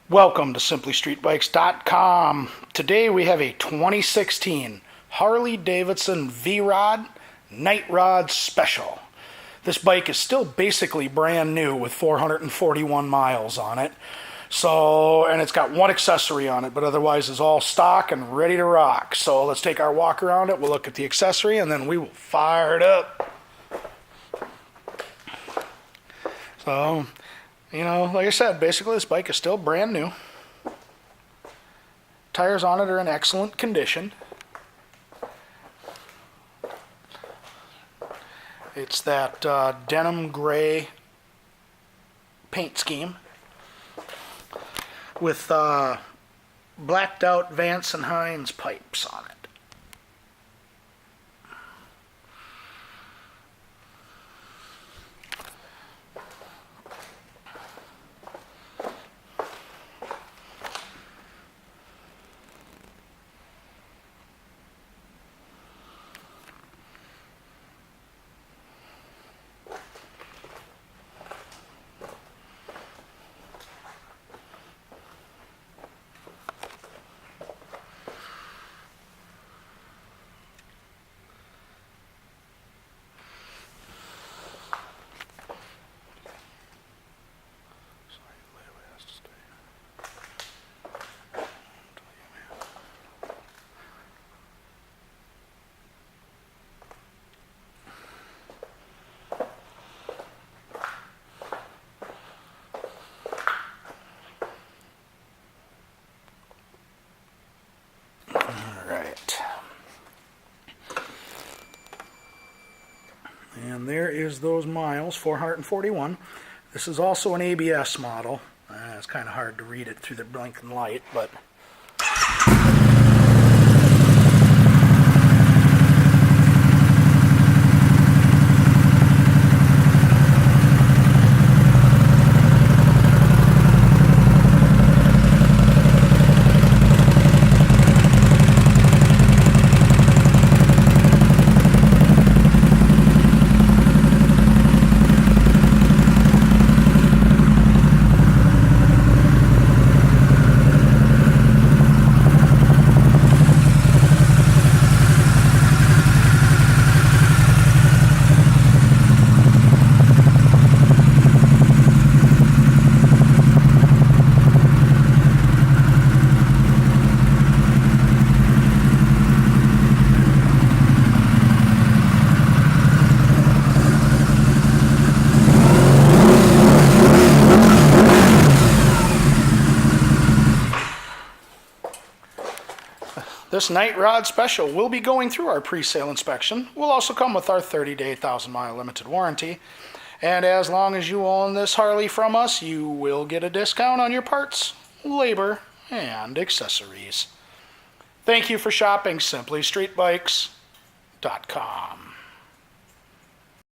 Welcome to simplystreetbikes.com. Today we have a 2016 Harley Davidson V-Rod Night Rod Special. This bike is still basically brand new with 441 miles on it. And it's got one accessory on it, but otherwise is all stock and ready to rock. So let's take our walk around it, we'll look at the accessory, and then we will fire it up. So, like I said, basically this bike is still brand new. Tires on it are in excellent condition. It's that denim gray paint scheme with blacked out Vance and Hines pipes on it. And there is those miles, 441. This is also an ABS model. It's kind of hard to read it through the blinking light, but this Night Rod Special will be going through our pre-sale inspection. Will also come with our 30-day 1,000-mile limited warranty. And as long as you own this Harley from us, you will get a discount on your parts, labor, and accessories. Thank you for shopping SimplyStreetBikes.com.